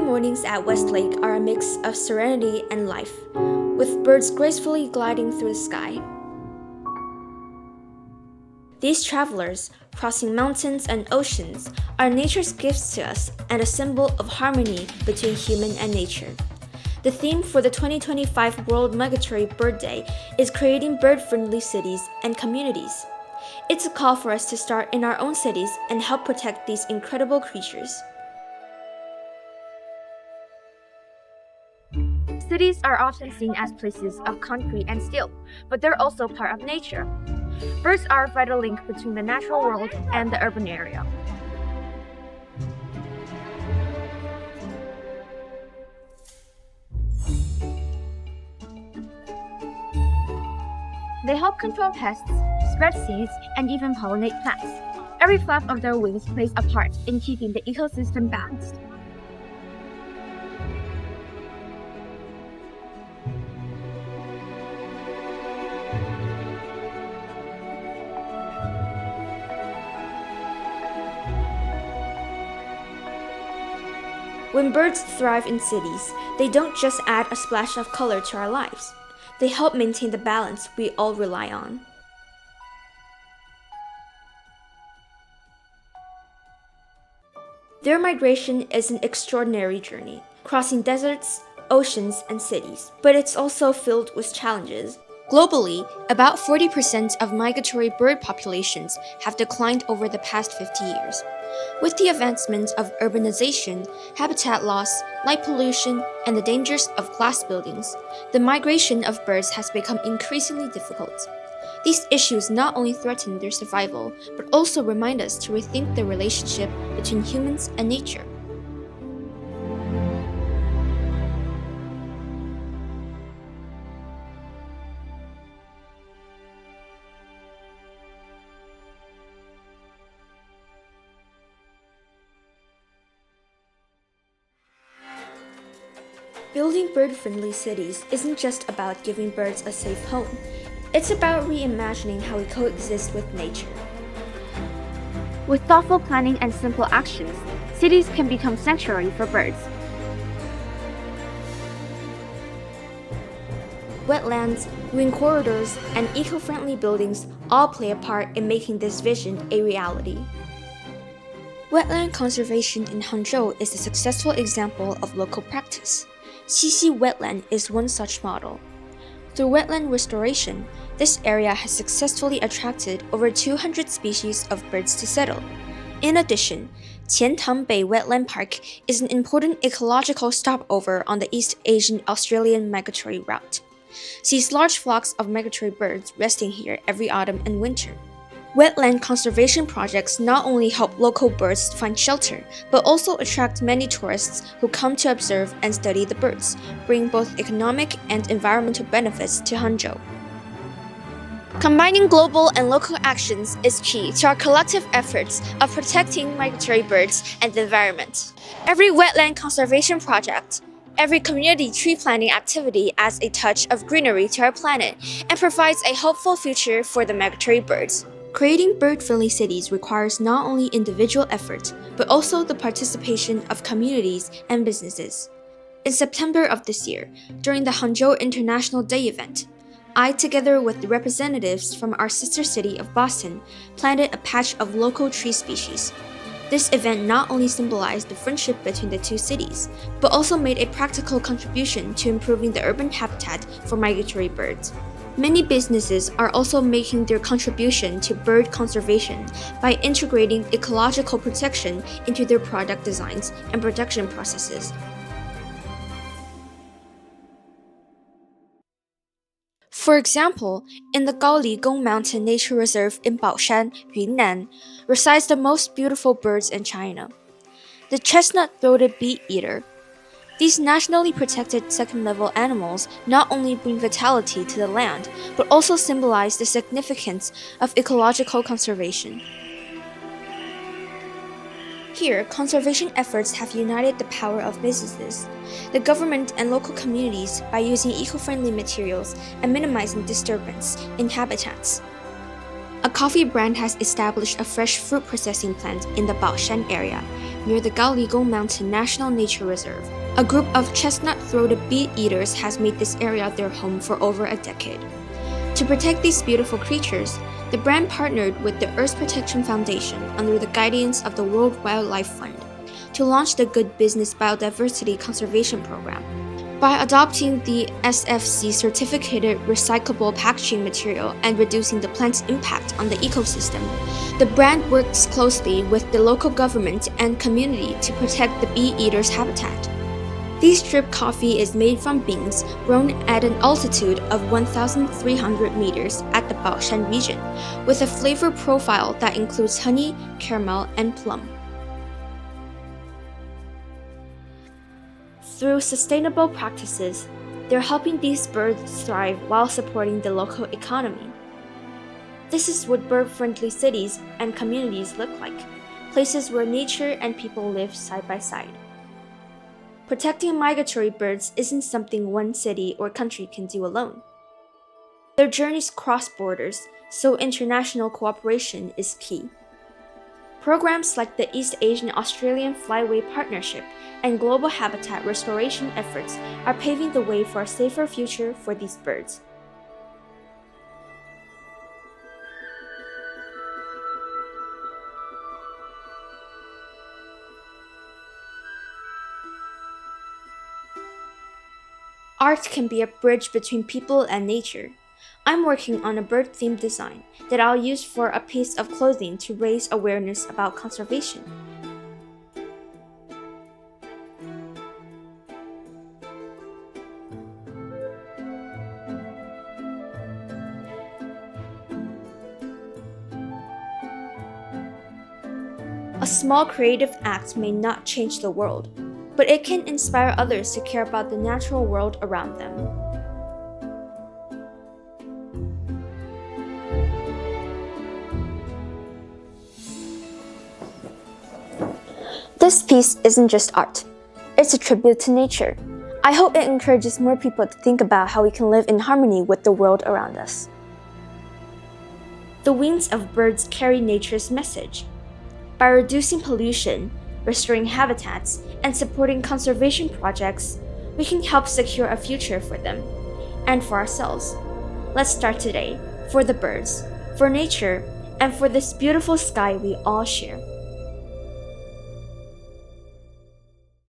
mornings at Westlake are a mix of serenity and life, with birds gracefully gliding through the sky. These travelers, crossing mountains and oceans, are nature's gifts to us and a symbol of harmony between human and nature. The theme for the 2025 World Migratory Bird Day is creating bird-friendly cities and communities. It's a call for us to start in our own cities and help protect these incredible creatures. Cities are often seen as places of concrete and steel, but they're also part of nature. Birds are a vital link between the natural world and the urban area. They help control pests, spread seeds, and even pollinate plants. Every flap of their wings plays a part in keeping the ecosystem balanced. When birds thrive in cities, they don't just add a splash of color to our lives. They help maintain the balance we all rely on. Their migration is an extraordinary journey, crossing deserts, oceans, and cities, but it's also filled with challenges. Globally, about 40% of migratory bird populations have declined over the past 50 years. With the advancement of urbanization, habitat loss, light pollution, and the dangers of glass buildings, the migration of birds has become increasingly difficult. These issues not only threaten their survival, but also remind us to rethink the relationship between humans and nature. Building bird-friendly cities isn't just about giving birds a safe home. It's about reimagining how we coexist with nature. With thoughtful planning and simple actions, cities can become sanctuary for birds. Wetlands, green corridors, and eco-friendly buildings all play a part in making this vision a reality. Wetland conservation in Hangzhou is a successful example of local practice. Xixi Wetland is one such model. Through wetland restoration, this area has successfully attracted over 200 species of birds to settle. In addition, Qiantangbei Wetland Park is an important ecological stopover on the East Asian-Australian migratory route. Sees large flocks of migratory birds resting here every autumn and winter. Wetland conservation projects not only help local birds find shelter, but also attract many tourists who come to observe and study the birds, bringing both economic and environmental benefits to Hangzhou. Combining global and local actions is key to our collective efforts of protecting migratory birds and the environment. Every wetland conservation project, every community tree planting activity adds a touch of greenery to our planet and provides a hopeful future for the migratory birds. Creating bird-friendly cities requires not only individual effort, but also the participation of communities and businesses. In September of this year, during the Hangzhou International Day event, I, together with the representatives from our sister city of Boston, planted a patch of local tree species. This event not only symbolized the friendship between the two cities, but also made a practical contribution to improving the urban habitat for migratory birds. Many businesses are also making their contribution to bird conservation by integrating ecological protection into their product designs and production processes. For example, in the Gaoligong Mountain Nature Reserve in Baoshan, Yunnan, resides the most beautiful birds in China, the chestnut-throated bee-eater. These nationally protected second-level animals not only bring vitality to the land, but also symbolize the significance of ecological conservation. Here, conservation efforts have united the power of businesses, the government and local communities by using eco-friendly materials and minimizing disturbance in habitats. A coffee brand has established a fresh fruit processing plant in the Baoshan area, near the Gauligo Mountain National Nature Reserve. A group of chestnut-throated bee-eaters has made this area their home for over a decade. To protect these beautiful creatures, the brand partnered with the Earth Protection Foundation under the guidance of the World Wildlife Fund to launch the Good Business Biodiversity Conservation Program. By adopting the SFC certificated recyclable packaging material and reducing the plant's impact on the ecosystem, the brand works closely with the local government and community to protect the bee-eaters' habitat. This drip coffee is made from beans grown at an altitude of 1,300 meters at the Baoshan region, with a flavor profile that includes honey, caramel, and plum. Through sustainable practices, they're helping these birds thrive while supporting the local economy. This is what bird-friendly cities and communities look like, places where nature and people live side by side. Protecting migratory birds isn't something one city or country can do alone. Their journeys cross borders, so international cooperation is key. Programs like the East Asian Australian Flyway Partnership and global habitat restoration efforts are paving the way for a safer future for these birds. Art can be a bridge between people and nature. I'm working on a bird-themed design that I'll use for a piece of clothing to raise awareness about conservation. A small creative act may not change the world, but it can inspire others to care about the natural world around them. This piece isn't just art. It's a tribute to nature. I hope it encourages more people to think about how we can live in harmony with the world around us. The wings of birds carry nature's message. By reducing pollution, restoring habitats, and supporting conservation projects, we can help secure a future for them and for ourselves. Let's start today, for the birds, for nature, and for this beautiful sky we all share.